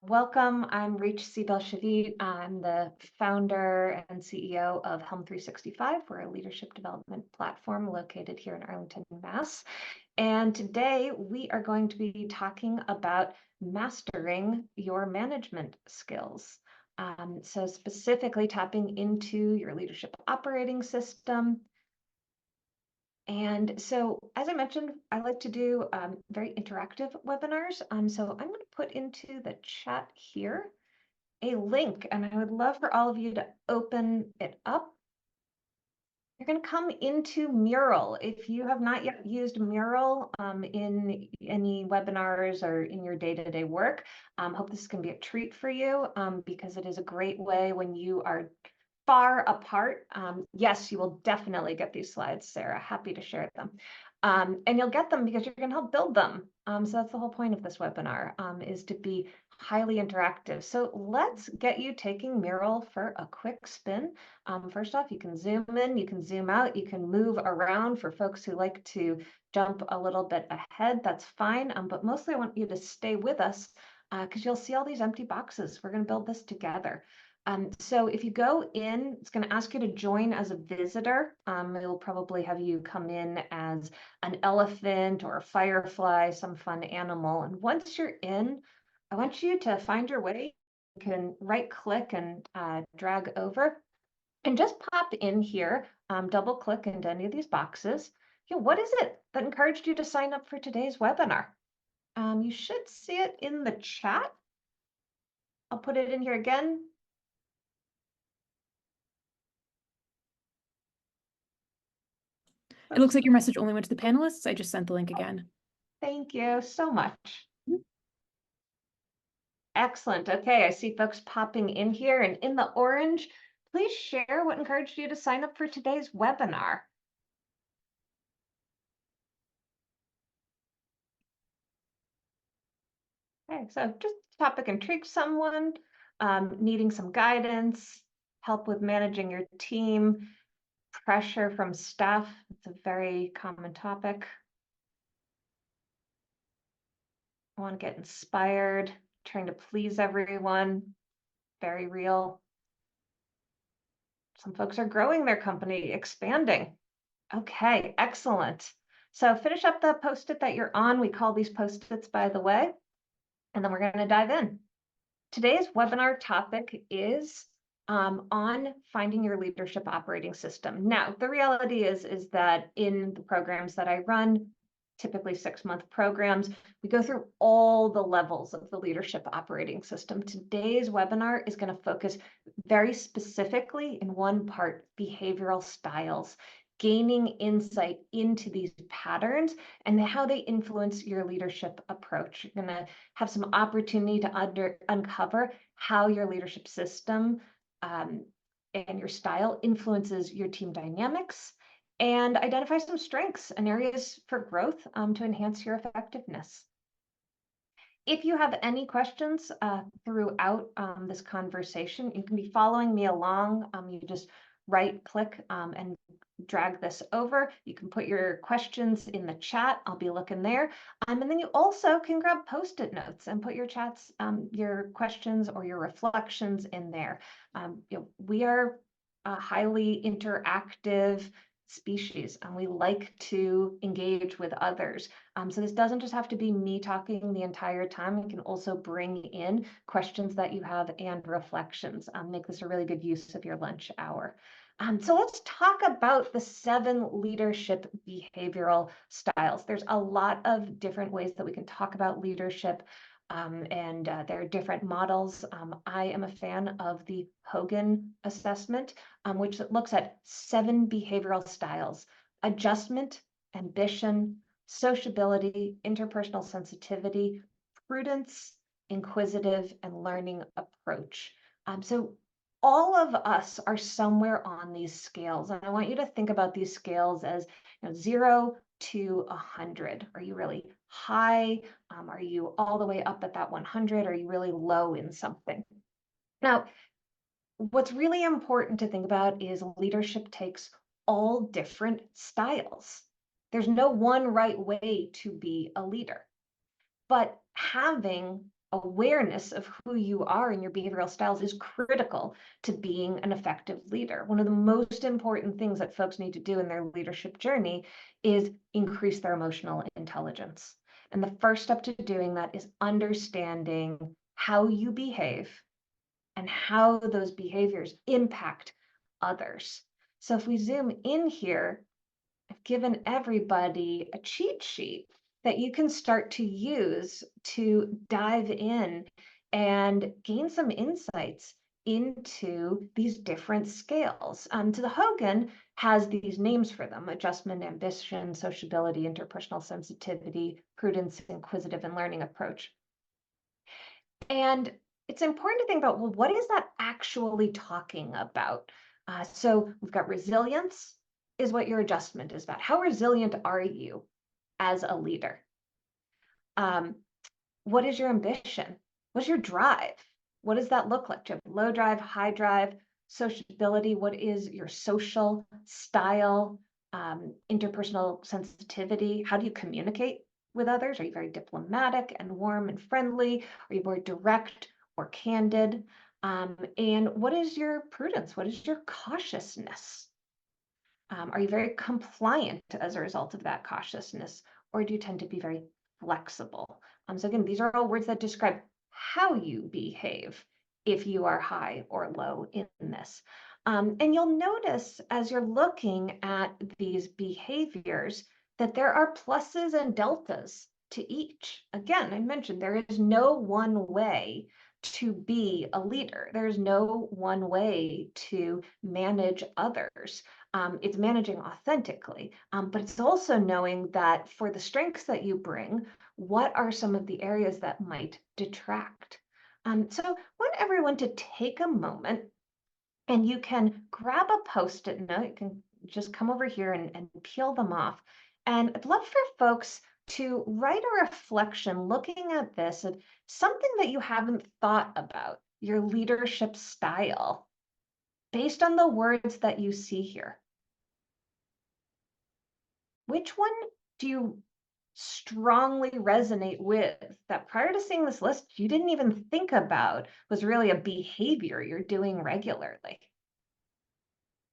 Welcome. I'm Rach SebellShavit. I'm the founder and CEO of Helm 365. We're a leadership development platform located here in Arlington, Mass. And today we are going to be talking about mastering your management skills. So specifically tapping into your leadership operating system. And so, as I mentioned, I like to do very interactive webinars. So I'm going to put into the chat here a link, and I would love for all of you to open it up. You're going to come into Mural. If you have not yet used Mural in any webinars or in your day-to-day work, hope this can be a treat for you because it is a great way when you are far apart. Yes, you will definitely get these slides, Sarah. Happy to share them. And you'll get them because you're going to help build them. So that's the whole point of this webinar, is to be highly interactive. So let's get you taking Mural for a quick spin. First off, you can zoom in, you can zoom out, you can move around. For folks who like to jump a little bit ahead, that's fine. But mostly I want you to stay with us because you'll see all these empty boxes. We're going to build this together. So if you go in, it's going to ask you to join as a visitor. It'll probably have you come in as an elephant or a firefly, some fun animal. And once you're in, I want you to find your way. You can right click and drag over and just pop in here, double click into any of these boxes. What is it that encouraged you to sign up for today's webinar? You should see it in the chat. I'll put it in here again. It looks like your message only went to the panelists. I just sent the link again. Thank you so much. Excellent. Okay, I see folks popping in here, and in the orange, please share what encouraged you to sign up for today's webinar. Okay, so just topic intrigues someone, needing some guidance, help with managing your team, pressure from staff. It's a very common topic. I want to get inspired, trying to please everyone, very real. Some folks are growing their company, expanding. Okay, excellent. So finish up the Post-it that you're on. We call these Post-its, by the way, and then we're going to dive in. Today's webinar topic is on finding your leadership operating system. Now, the reality is that in the programs that I run, typically 6-month programs, we go through all the levels of the leadership operating system. Today's webinar is going to focus very specifically in one part, behavioral styles, gaining insight into these patterns and how they influence your leadership approach. You're going to have some opportunity to uncover how your leadership system and your style influences your team dynamics, and identify some strengths and areas for growth to enhance your effectiveness. If you have any questions throughout this conversation, you can be following me along. You just right click and drag this over. You can put your questions in the chat. I'll be looking there. And then you also can grab Post-it notes and put your chats, your questions or your reflections in there. We are a highly interactive species and we like to engage with others. So this doesn't just have to be me talking the entire time. You can also bring in questions that you have and reflections. Make this a really good use of your lunch hour. So let's talk about the 7 leadership behavioral styles. There's a lot of different ways that we can talk about leadership, and there are different models. I am a fan of the Hogan assessment, which looks at 7 behavioral styles: adjustment, ambition, sociability, interpersonal sensitivity, prudence, inquisitive, and learning approach. So all of us are somewhere on these scales. And I want you to think about these scales as 0 to 100. Are you really high? Are you all the way up at that 100? Are you really low in something? Now, what's really important to think about is leadership takes all different styles. There's no one right way to be a leader. But having awareness of who you are and your behavioral styles is critical to being an effective leader. One of the most important things that folks need to do in their leadership journey is increase their emotional intelligence. And the first step to doing that is understanding how you behave and how those behaviors impact others. So if we zoom in here, I've given everybody a cheat sheet that you can start to use to dive in and gain some insights into these different scales. So the Hogan has these names for them: adjustment, ambition, sociability, interpersonal sensitivity, prudence, inquisitive, and learning approach. And it's important to think about, well, what is that actually talking about? So we've got resilience is what your adjustment is about. How resilient are you as a leader? What is your ambition? What's your drive? What does that look like? Do you have low drive, high drive, sociability? What is your social style, interpersonal sensitivity? How do you communicate with others? Are you very diplomatic and warm and friendly? Are you more direct or candid? And what is your prudence? What is your cautiousness? Are you very compliant as a result of that cautiousness, or do you tend to be very flexible? So again, these are all words that describe how you behave if you are high or low in this. And you'll notice as you're looking at these behaviors that there are pluses and deltas to each. Again, I mentioned there is no one way to be a leader. There's no one way to manage others. It's managing authentically, but it's also knowing that for the strengths that you bring, what are some of the areas that might detract? So I want everyone to take a moment, and you can grab a Post-it note. You can just come over here and peel them off. And I'd love for folks to write a reflection looking at this of something that you haven't thought about, your leadership style, based on the words that you see here. Which one do you strongly resonate with that prior to seeing this list, you didn't even think about was really a behavior you're doing regularly?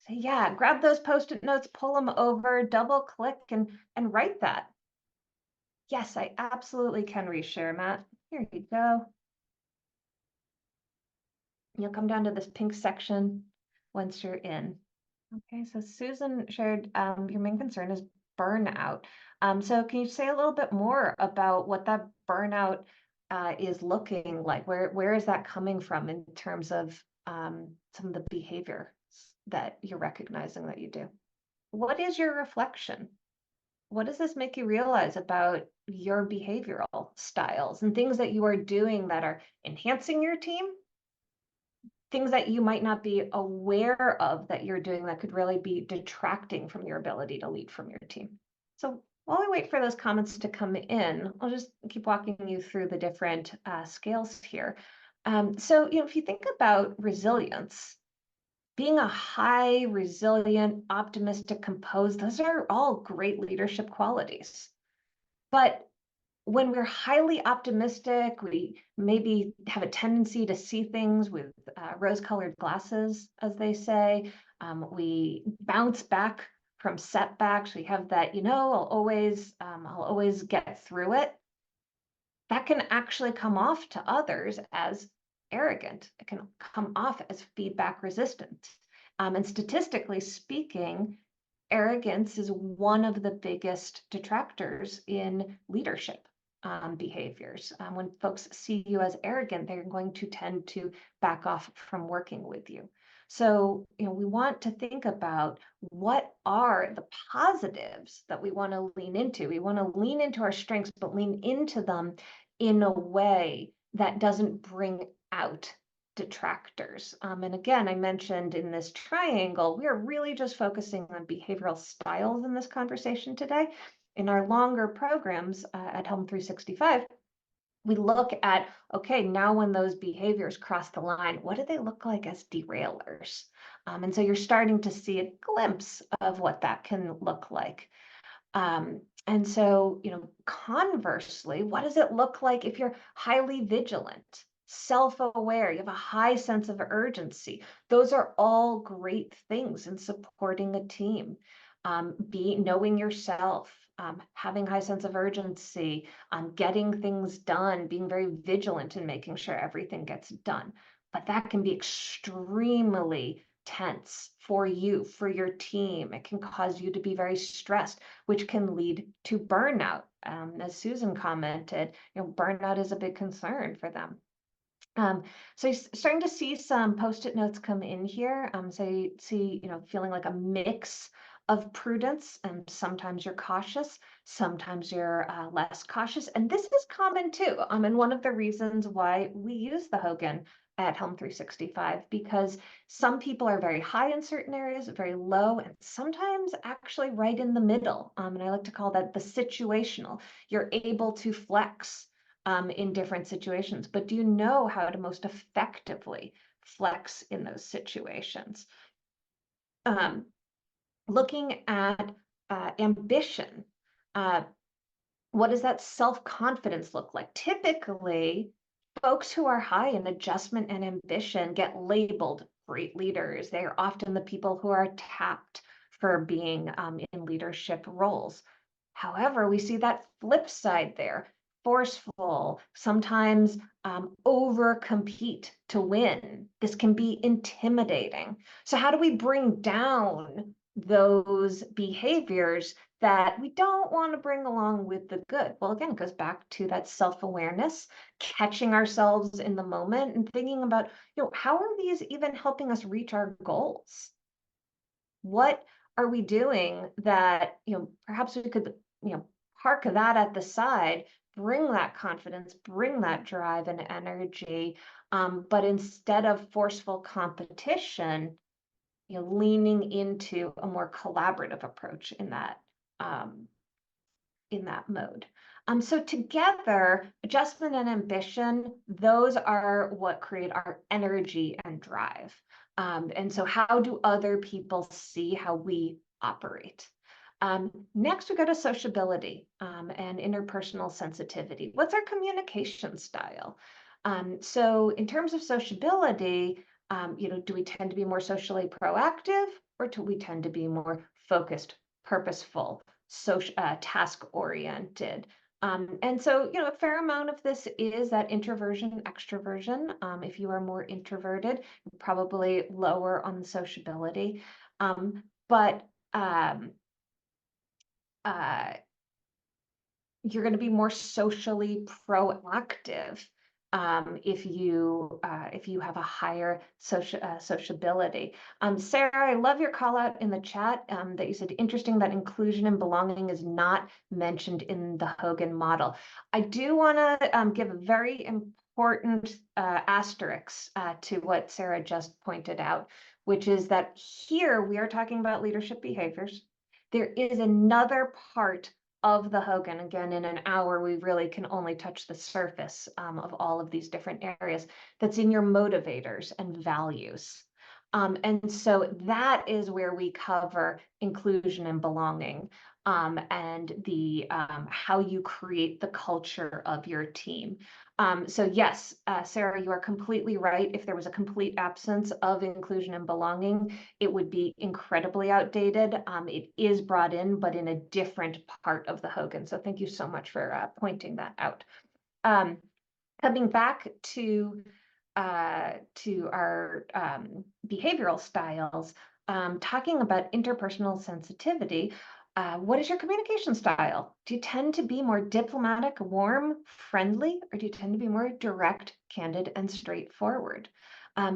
So yeah, grab those Post-it notes, pull them over, double click and write that. Yes, I absolutely can reshare, Matt. Here you go. You'll come down to this pink section once you're in. Okay, so Susan shared your main concern is burnout. So can you say a little bit more about what that burnout is looking like? Where is that coming from in terms of some of the behavior that you're recognizing that you do? What is your reflection? What does this make you realize about your behavioral styles and things that you are doing that are enhancing your team, things that you might not be aware of that you're doing that could really be detracting from your ability to lead from your team? So while we wait for those comments to come in, I'll just keep walking you through the different scales here. So, if you think about resilience, being a high, resilient, optimistic, composed, those are all great leadership qualities. But when we're highly optimistic, we maybe have a tendency to see things with rose-colored glasses, as they say. We bounce back from setbacks. We have that, I'll always get through it. That can actually come off to others as arrogant. It can come off as feedback resistant. And statistically speaking, arrogance is one of the biggest detractors in leadership behaviors. When folks see you as arrogant, they're going to tend to back off from working with you. So, we want to think about what are the positives that we want to lean into. We want to lean into our strengths, but lean into them in a way that doesn't bring out detractors. And again, I mentioned in this triangle, we are really just focusing on behavioral styles in this conversation today. In our longer programs at Helm 365, we look at, okay, now when those behaviors cross the line, what do they look like as derailers? And so you're starting to see a glimpse of what that can look like. And so, conversely, what does it look like if you're highly vigilant, self-aware, you have a high sense of urgency? Those are all great things in supporting a team. Knowing yourself, having high sense of urgency, getting things done, being very vigilant in making sure everything gets done. But that can be extremely tense for you, for your team. It can cause you to be very stressed, which can lead to burnout. As Susan commented, burnout is a big concern for them. So you're starting to see some post-it notes come in here. So you see, feeling like a mix of prudence, and sometimes you're cautious, sometimes you're less cautious. And this is common too. And one of the reasons why we use the Hogan at Helm 365, because some people are very high in certain areas, very low, and sometimes actually right in the middle. And I like to call that the situational. You're able to flex in different situations, but do you know how to most effectively flex in those situations? Looking at ambition, what does that self-confidence look like? Typically, folks who are high in adjustment and ambition get labeled great leaders. They are often the people who are tapped for being in leadership roles. However, we see that flip side there, forceful, sometimes over compete to win. This can be intimidating. So how do we bring down those behaviors that we don't want to bring along with the good? Well, again, it goes back to that self-awareness, catching ourselves in the moment and thinking about, how are these even helping us reach our goals? What are we doing that, perhaps we could, park that at the side, bring that confidence, bring that drive and energy, but instead of forceful competition, leaning into a more collaborative approach um, in that mode. So together, adjustment and ambition, those are what create our energy and drive. And so how do other people see how we operate? Next, we go to sociability and interpersonal sensitivity. What's our communication style? So in terms of sociability, do we tend to be more socially proactive, or do we tend to be more focused, purposeful, social, task-oriented? And so, a fair amount of this is that introversion, extroversion. If you are more introverted, probably lower on the sociability. But you're going to be more socially proactive if you have a higher sociability. Sarah, I love your call out in the chat that you said interesting that inclusion and belonging is not mentioned in the Hogan model. I do want to give a very important asterisk to what Sarah just pointed out, which is that here we are talking about leadership behaviors. There is another part of the Hogan. Again, in an hour, we really can only touch the surface of all of these different areas. That's in your motivators and values. And so that is where we cover inclusion and belonging and the how you create the culture of your team. So yes, Sarah, you are completely right. If there was a complete absence of inclusion and belonging, it would be incredibly outdated. It is brought in, but in a different part of the Hogan. So thank you so much for pointing that out. Coming back to our behavioral styles, talking about interpersonal sensitivity, what is your communication style? Do you tend to be more diplomatic, warm, friendly, or do you tend to be more direct, candid, and straightforward?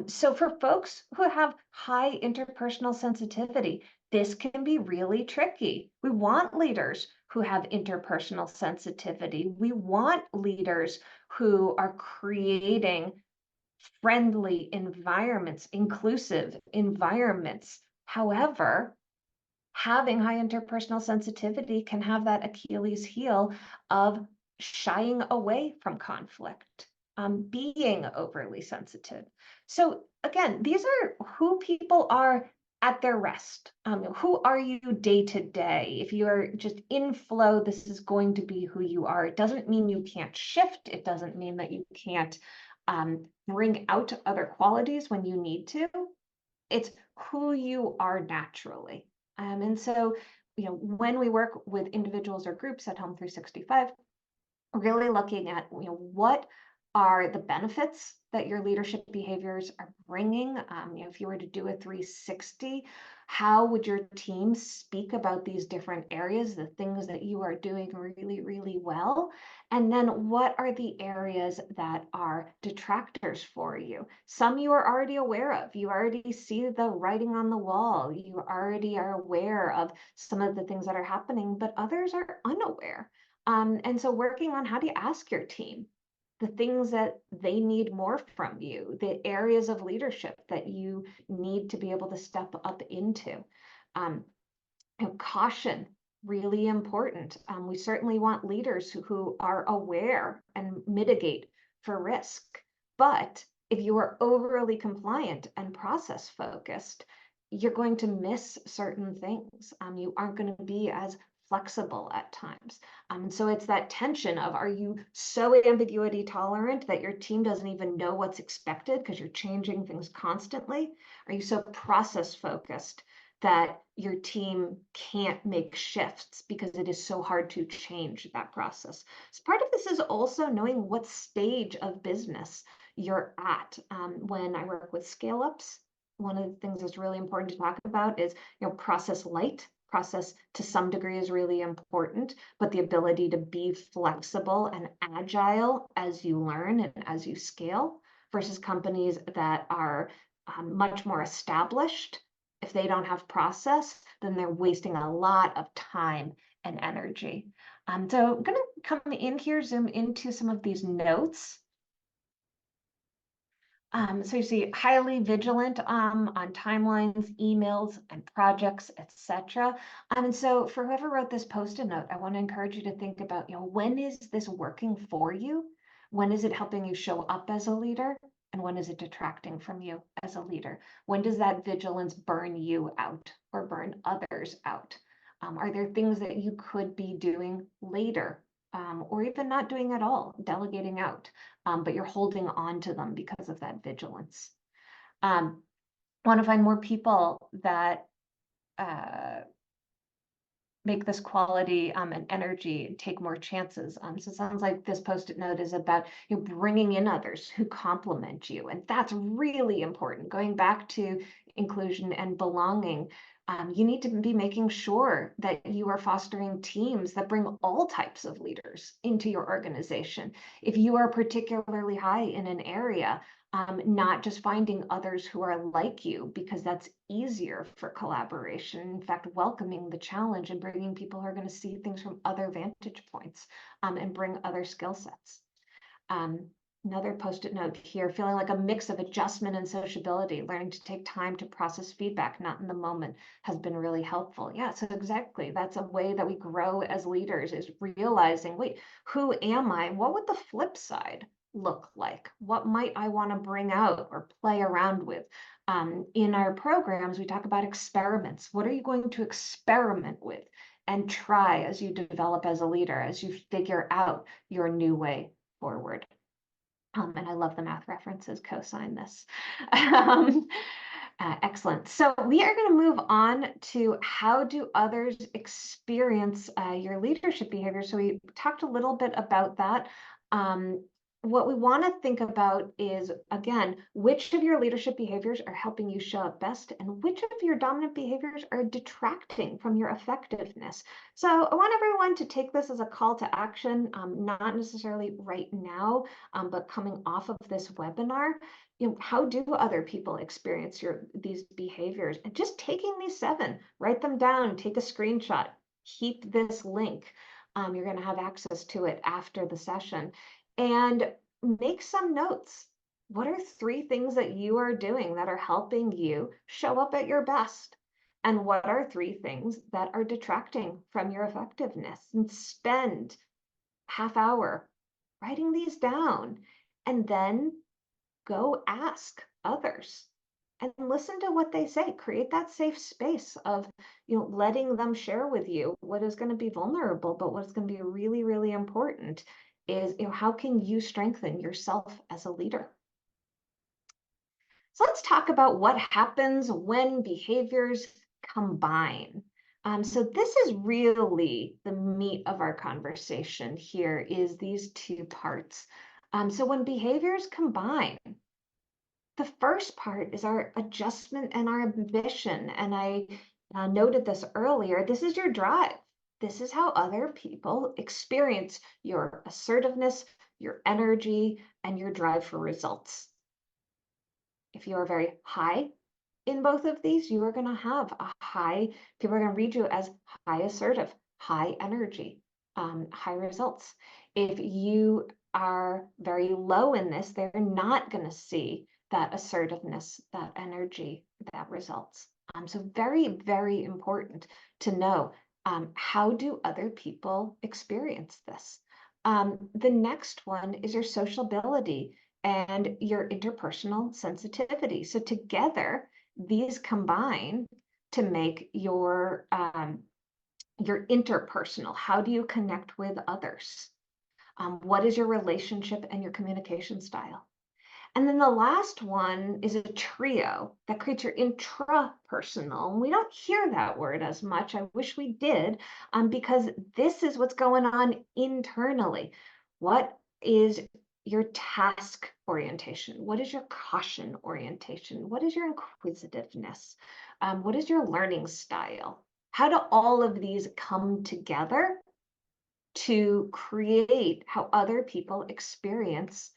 So for folks who have high interpersonal sensitivity, this can be really tricky. We want leaders who have interpersonal sensitivity. We want leaders who are creating friendly environments, inclusive environments. However, having high interpersonal sensitivity can have that Achilles heel of shying away from conflict, being overly sensitive. So again, these are who people are at their rest. Who are you day to day? If you are just in flow, this is going to be who you are. It doesn't mean you can't shift. It doesn't mean that you can't bring out other qualities when you need to. It's who you are naturally. And so, when we work with individuals or groups at Home 365, really looking at, what are the benefits that your leadership behaviors are bringing. If you were to do a 360, how would your team speak about these different areas, the things that you are doing really, really well? And then what are the areas that are detractors for you? Some you are already aware of. You already see the writing on the wall. You already are aware of some of the things that are happening, but others are unaware. And so working on how do you ask your team the things that they need more from you, the areas of leadership that you need to be able to step up into. Um, Caution, really important. We certainly want leaders who are aware and mitigate for risk. But if you are overly compliant and process focused, you're going to miss certain things. You aren't going to be as flexible at times. So it's that tension of, are you so ambiguity tolerant that your team doesn't even know what's expected because you're changing things constantly? Are you so process focused that your team can't make shifts because it is so hard to change that process? So part of this is also knowing what stage of business you're at. When I work with scale ups, one of the things that's really important to talk about is, process light. Process to some degree is really important, but the ability to be flexible and agile as you learn and as you scale, versus companies that are much more established. If they don't have process, then they're wasting a lot of time and energy. So I'm going to come in here, zoom into some of these notes. So you see highly vigilant on timelines, emails, and projects, etc. And so for whoever wrote this post-it note, I want to encourage you to think about, when is this working for you? When is it helping you show up as a leader? And when is it detracting from you as a leader? When does that vigilance burn you out or burn others out? Are there things that you could be doing later, or even not doing at all, delegating out? But you're holding on to them because of that vigilance. Want to find more people that make this quality and energy, take more chances. So it sounds like this post-it note is about bringing in others who complement you, and that's really important. Going back to inclusion and belonging, you need to be making sure that you are fostering teams that bring all types of leaders into your organization. If you are particularly high in an area, not just finding others who are like you, because that's easier for collaboration. In fact, welcoming the challenge and bringing people who are going to see things from other vantage points, and bring other skill sets. Another post-it note here, feeling like a mix of adjustment and sociability, learning to take time to process feedback, not in the moment, has been really helpful. Yeah, so exactly. That's a way that we grow as leaders, is realizing, wait, who am I? What would the flip side look like? What might I want to bring out or play around with? In our programs, we talk about experiments. What are you going to experiment with and try as you develop as a leader, as you figure out your new way forward? And I love the math references, cosine this. Excellent. So we are going to move on to how do others experience your leadership behavior. So we talked a little bit about that. What we want to think about is, again, which of your leadership behaviors are helping you show up best, and which of your dominant behaviors are detracting from your effectiveness. So I want everyone to take this as a call to action, not necessarily right now, but coming off of this webinar. How do other people experience these behaviors? And just taking these 7, write them down, take a screenshot, keep this link. You're going to have access to it after the session. And make some notes. What are 3 things that you are doing that are helping you show up at your best? And what are 3 things that are detracting from your effectiveness? And spend half hour writing these down, and then go ask others. and listen to what they say. Create that safe space of, letting them share with you what is going to be vulnerable, but what's going to be really, really important is, how can you strengthen yourself as a leader? So let's talk about what happens when behaviors combine. So this is really the meat of our conversation here is these two parts. So when behaviors combine, the first part is our adjustment and our ambition. And I noted this earlier. This is your drive. This is how other people experience your assertiveness, your energy, and your drive for results. If you are very high in both of these, you are going to have a high, people are going to read you as high assertive, high energy, high results. If you are very low in this, they're not going to see that assertiveness, that energy, that results. So very, very important to know how do other people experience this? The next one is your sociability and your interpersonal sensitivity. So together, these combine to make your interpersonal. How do you connect with others? What is your relationship and your communication style? And then the last one is a trio that creates your intrapersonal. And we don't hear that word as much. I wish we did, because this is what's going on internally. What is your task orientation? What is your caution orientation? What is your inquisitiveness? What is your learning style? How do all of these come together to create how other people experience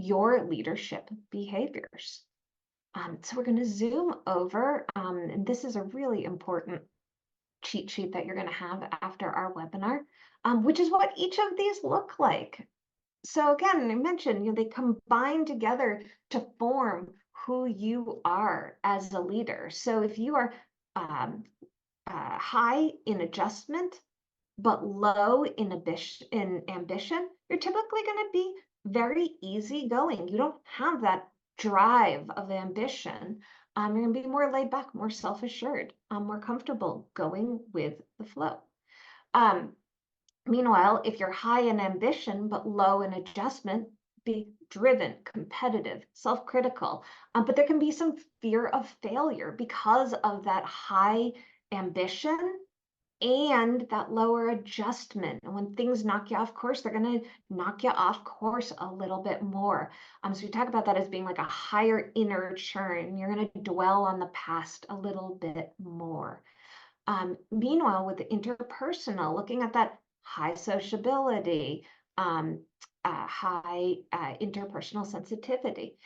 your leadership behaviors? So we're going to zoom over, and this is a really important cheat sheet that you're going to have after our webinar, which is what each of these look like. So again, I mentioned, they combine together to form who you are as a leader. So if you are high in adjustment, but low in ambition, you're typically going to be very easygoing. You don't have that drive of ambition. You're going to be more laid back, more self-assured, more comfortable going with the flow. Meanwhile, if you're high in ambition but low in adjustment, be driven, competitive, self-critical. But there can be some fear of failure because of that high ambition and that lower adjustment. And when things knock you off course, they're going to knock you off course a little bit more. So we talk about that as being like a higher inner churn. You're going to dwell on the past a little bit more. Meanwhile, with the interpersonal, looking at that high sociability, high interpersonal sensitivity,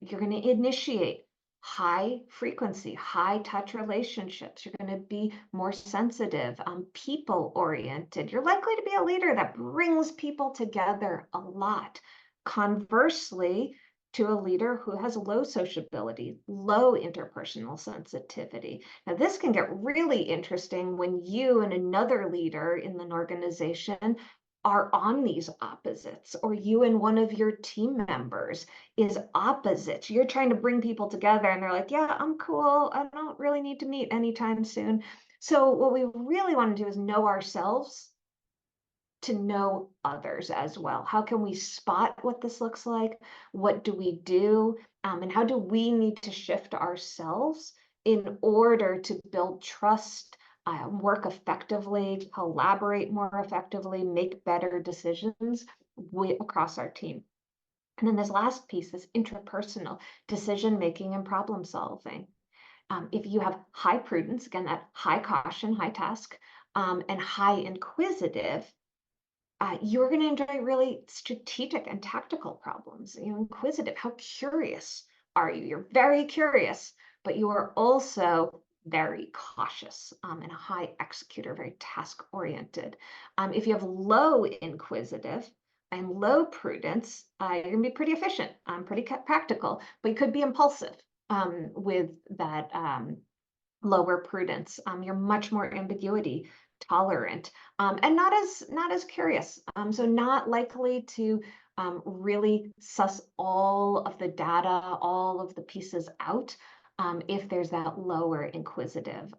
you're going to initiate high frequency, high touch relationships. You're going to be more sensitive, people oriented. You're likely to be a leader that brings people together a lot. Conversely, to a leader who has low sociability, low interpersonal sensitivity. Now, this can get really interesting when you and another leader in an organization are on these opposites, or you and one of your team members is opposites. You're trying to bring people together and they're like, yeah, I'm cool. I don't really need to meet anytime soon. So what we really want to do is know ourselves to know others as well. How can we spot what this looks like? What do we do? And how do we need to shift ourselves in order to build trust, work effectively, collaborate more effectively, make better decisions across our team? And then this last piece, this intrapersonal decision making and problem solving. If you have high prudence, again, that high caution, high task, and high inquisitive, you're going to enjoy really strategic and tactical problems. You're inquisitive. How curious are you? You're very curious, but you are also very cautious and a high executor, very task oriented. If you have low inquisitive and low prudence, you're going to be pretty efficient, pretty practical, but you could be impulsive with that lower prudence. You're much more ambiguity tolerant, and not as curious. So not likely to really suss all of the data, all of the pieces out. If there's that lower inquisitive.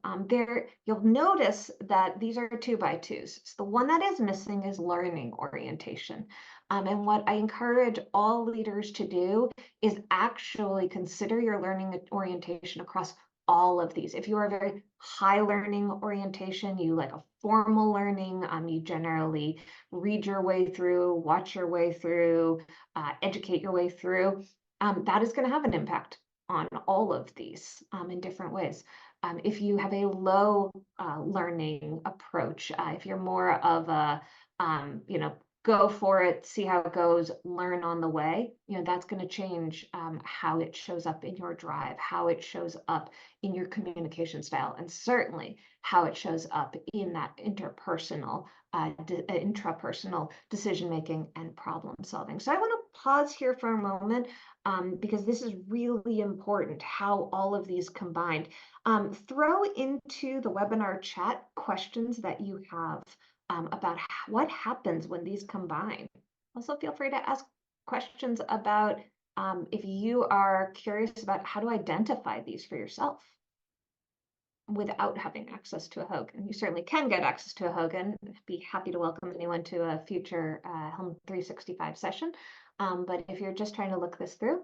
You'll notice that these are 2x2s. So the one that is missing is learning orientation. And what I encourage all leaders to do is actually consider your learning orientation across all of these. If you are a very high learning orientation, you like a formal learning, you generally read your way through, watch your way through, educate your way through, that is going to have an impact on all of these in different ways. If you have a low learning approach, if you're more of a, go for it, see how it goes, learn on the way, that's going to change how it shows up in your drive, how it shows up in your communication style, and certainly how it shows up in that intrapersonal decision-making and problem solving. So I want to pause here for a moment because this is really important, how all of these combined. Throw into the webinar chat questions that you have about what happens when these combine. Also, feel free to ask questions about if you are curious about how to identify these for yourself without having access to a Hogan. You certainly can get access to a Hogan. I'd be happy to welcome anyone to a future Helm 365 session. But if you're just trying to look this through,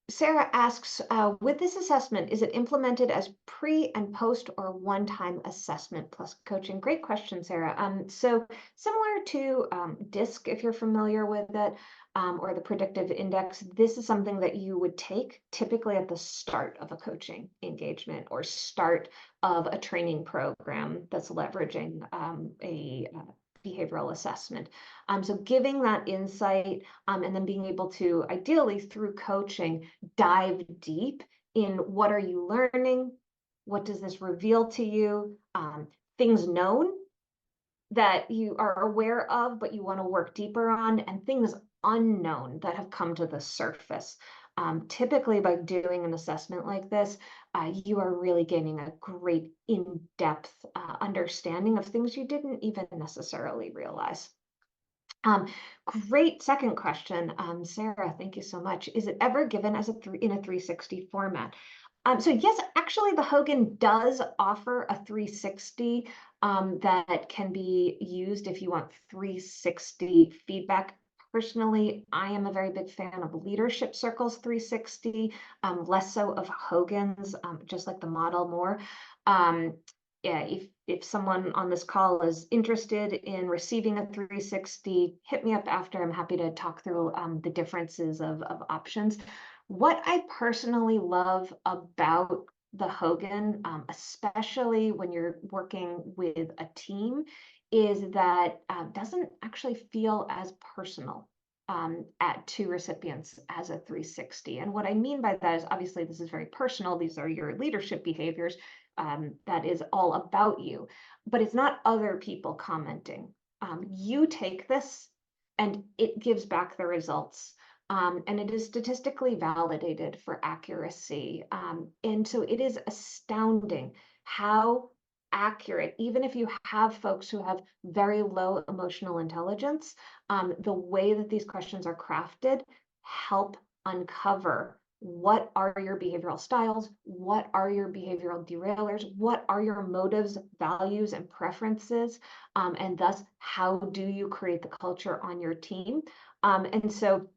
Sarah asks, with this assessment, is it implemented as pre and post or one-time assessment plus coaching? Great question, Sarah. So similar to DISC, if you're familiar with it, or the predictive index, this is something that you would take typically at the start of a coaching engagement or start of a training program that's leveraging a behavioral assessment. So giving that insight and then being able to, ideally through coaching, dive deep in what are you learning? What does this reveal to you? Things known that you are aware of, but you want to work deeper on, and things unknown that have come to the surface. Typically, by doing an assessment like this, you are really gaining a great in-depth understanding of things you didn't even necessarily realize. Great second question, Sarah, thank you so much. Is it ever given as in a 360 format? So yes, actually the Hogan does offer a 360 that can be used if you want 360 feedback. Personally, I am a very big fan of Leadership Circles 360, less so of Hogan's, just like the model more. Yeah, if someone on this call is interested in receiving a 360, hit me up after. I'm happy to talk through the differences of options. What I personally love about the Hogan, especially when you're working with a team, is that doesn't actually feel as personal to recipients as a 360. And what I mean by that is obviously this is very personal. These are your leadership behaviors. That is all about you, but it's not other people commenting. You take this and it gives back the results. And it is statistically validated for accuracy. And so it is astounding how accurate, even if you have folks who have very low emotional intelligence, the way that these questions are crafted help uncover what are your behavioral styles, what are your behavioral derailers, what are your motives, values, and preferences, and thus how do you create the culture on your team. And so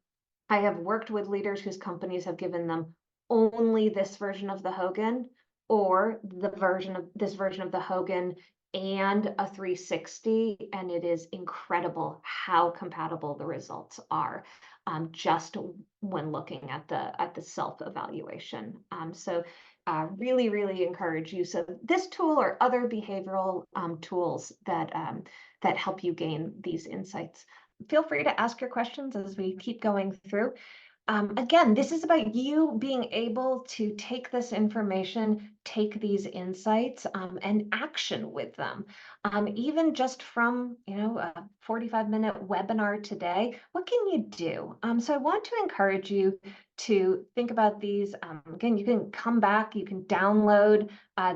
I have worked with leaders whose companies have given them only this version of the Hogan or this version of the Hogan and a 360, and it is incredible how compatible the results are just when looking at the self-evaluation. So really, really encourage use of this tool or other behavioral tools that help you gain these insights. Feel free to ask your questions as we keep going through. Again, this is about you being able to take this information, take these insights, and action with them. Even just from, a 45-minute webinar today, what can you do? So I want to encourage you to think about these. Again, you can come back, you can download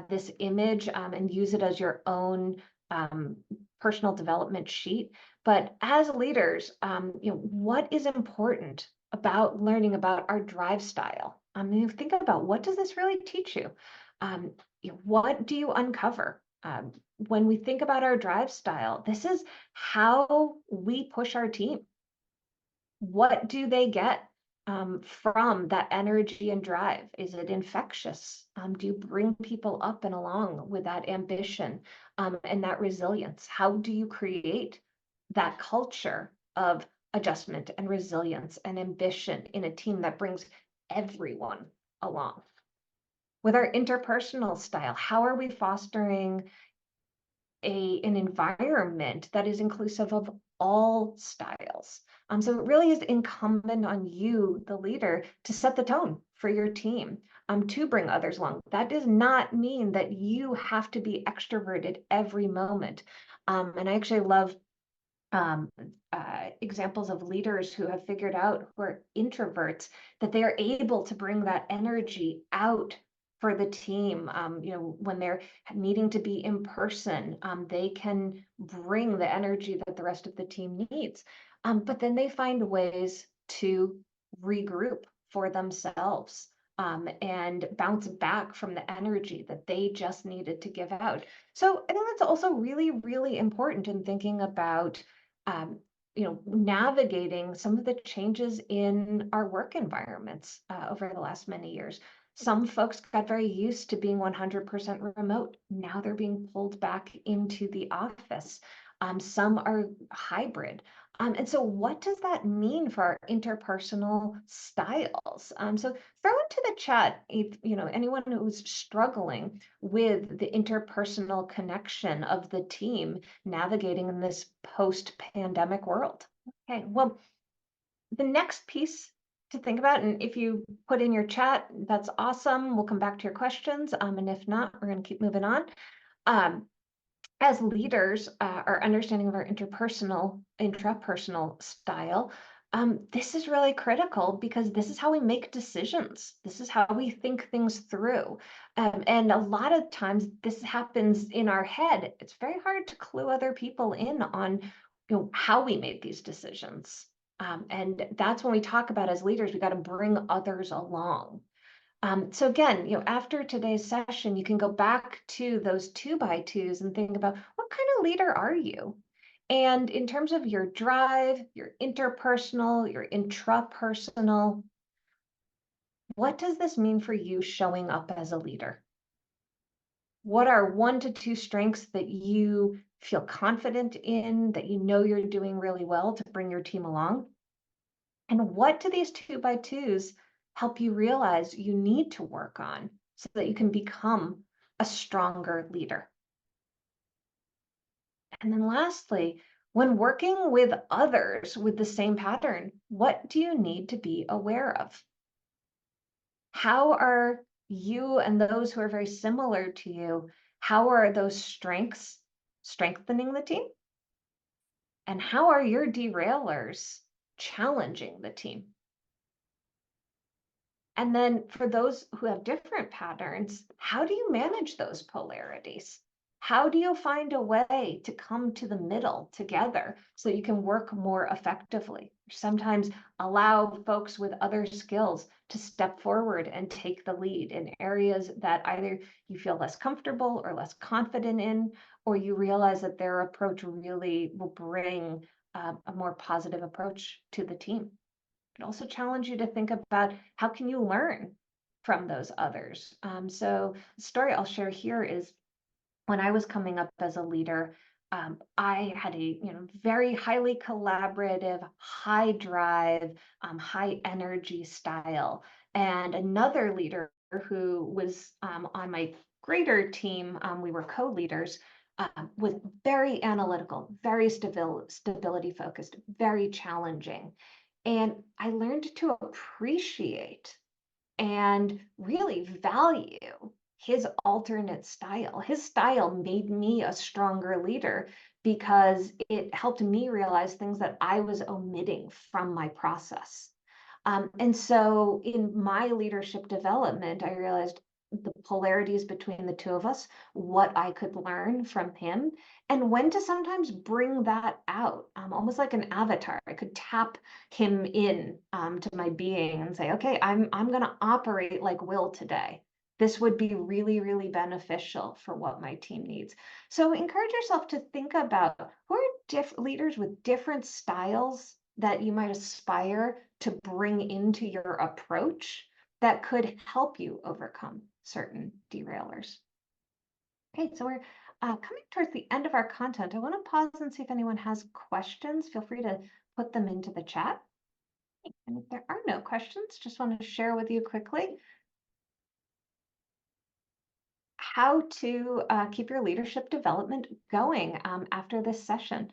this image and use it as your own personal development sheet. But as leaders, what is important about learning about our drive style? I mean, think about, what does this really teach you? What do you uncover? When we think about our drive style, this is how we push our team. What do they get from that energy and drive? Is it infectious? Do you bring people up and along with that ambition and that resilience? How do you create that culture of adjustment and resilience and ambition in a team that brings everyone along? With our interpersonal style, how are we fostering an environment that is inclusive of all styles? So it really is incumbent on you, the leader, to set the tone for your team, to bring others along. That does not mean that you have to be extroverted every moment. And I actually love um, examples of leaders who have figured out, who are introverts, that they are able to bring that energy out for the team. When they're needing to be in person, they can bring the energy that the rest of the team needs. But then they find ways to regroup for themselves. And bounce back from the energy that they just needed to give out. So I think that's also really, really important in thinking about navigating some of the changes in our work environments over the last many years. Some folks got very used to being 100% remote. Now they're being pulled back into the office. Some are hybrid. And so what does that mean for our interpersonal styles? So throw into the chat if anyone who's struggling with the interpersonal connection of the team navigating in this post-pandemic world. Okay, well, the next piece to think about, and if you put in your chat, that's awesome. We'll come back to your questions. And if not, we're going to keep moving on. As leaders, our understanding of our intrapersonal style, this is really critical, because this is how we make decisions. This is how we think things through. And a lot of times this happens in our head. It's very hard to clue other people in on how we made these decisions. And that's when we talk about, as leaders, we got to bring others along. So again, after today's session, you can go back to those 2x2s and think about, what kind of leader are you? And in terms of your drive, your interpersonal, your intrapersonal, what does this mean for you showing up as a leader? What are 1 to 2 strengths that you feel confident in, that you're doing really well to bring your team along? And what do these 2x2s help you realize you need to work on so that you can become a stronger leader? And then lastly, when working with others with the same pattern, what do you need to be aware of? How are you and those who are very similar to you, how are those strengths strengthening the team? And how are your derailers challenging the team? And then for those who have different patterns, how do you manage those polarities? How do you find a way to come to the middle together so you can work more effectively? Sometimes allow folks with other skills to step forward and take the lead in areas that either you feel less comfortable or less confident in, or you realize that their approach really will bring a more positive approach to the team. I'd also challenge you to think about, how can you learn from those others? So the story I'll share here is, when I was coming up as a leader, I had a very highly collaborative, high drive, high energy style, and another leader who was on my greater team, we were co-leaders, was very analytical, very stability focused, very challenging. And I learned to appreciate and really value his alternate style. His style made me a stronger leader, because it helped me realize things that I was omitting from my process. And so in my leadership development, I realized the polarities between the two of us, what I could learn from him, and when to sometimes bring that out, almost like an avatar. I could tap him in to my being and say, okay, I'm going to operate like Will today. This would be really, really beneficial for what my team needs. So encourage yourself to think about who are leaders with different styles that you might aspire to bring into your approach that could help you overcome certain derailers. Okay, so we're coming towards the end of our content. I want to pause and see if anyone has questions. Feel free to put them into the chat. And if there are no questions, just want to share with you quickly how to keep your leadership development going after this session.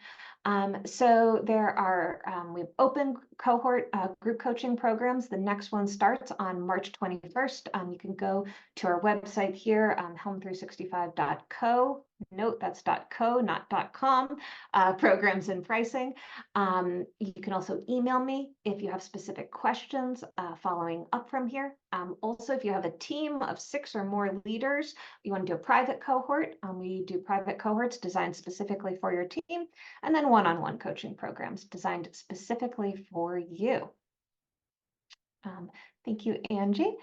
So there are, we have open cohort group coaching programs. The next one starts on March 21st. You can go to our website here, helm365.co. Note that's .co, not .com, programs and pricing. You can also email me if you have specific questions following up from here. Also, if you have a team of 6 or more leaders, you want to do a private cohort, we do private cohorts designed specifically for your team, and then one-on-one coaching programs designed specifically for you. Thank you, Angie.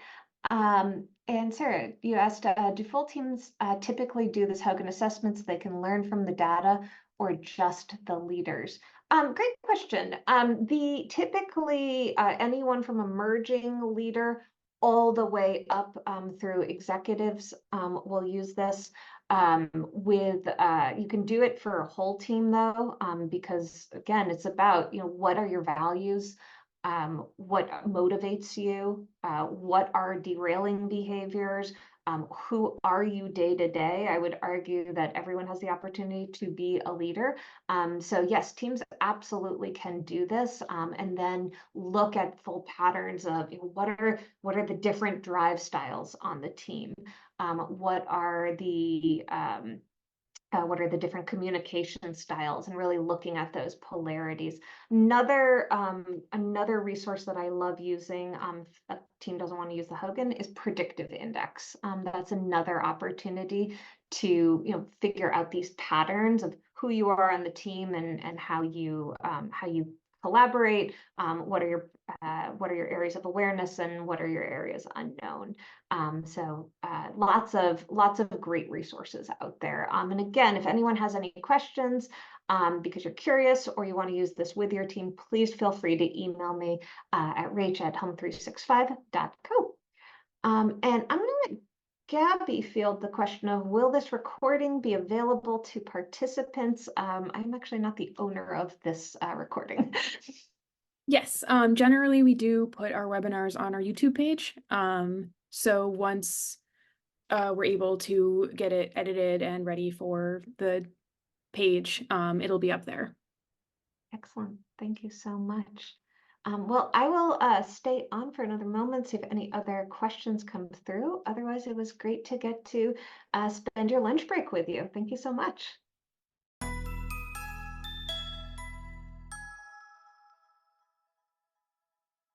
And Sarah, you asked, do full teams typically do this Hogan assessment so they can learn from the data, or just the leaders? Great question. Typically anyone from emerging leader all the way up through executives will use this. You can do it for a whole team though, because again, it's about, what are your values? What motivates you? What are derailing behaviors? Who are you day to day? I would argue that everyone has the opportunity to be a leader. So yes, teams absolutely can do this, and then look at full patterns of what are the different drive styles on the team? What are the different communication styles, and really looking at those polarities. Another resource that I love using, if a team doesn't want to use the Hogan, is predictive index. That's another opportunity to figure out these patterns of who you are on the team and how you collaborate. What are your areas of awareness, and what are your areas unknown? So lots of great resources out there. And again, if anyone has any questions because you're curious or you want to use this with your team, please feel free to email me at rach@helm365.co. And I'm going to let Gabby field the question of, will this recording be available to participants? I'm actually not the owner of this recording. Yes, generally we do put our webinars on our YouTube page. So once we're able to get it edited and ready for the page, it'll be up there. Excellent. Thank you so much. Well, I will stay on for another moment, see if any other questions come through. Otherwise, it was great to get to spend your lunch break with you. Thank you so much.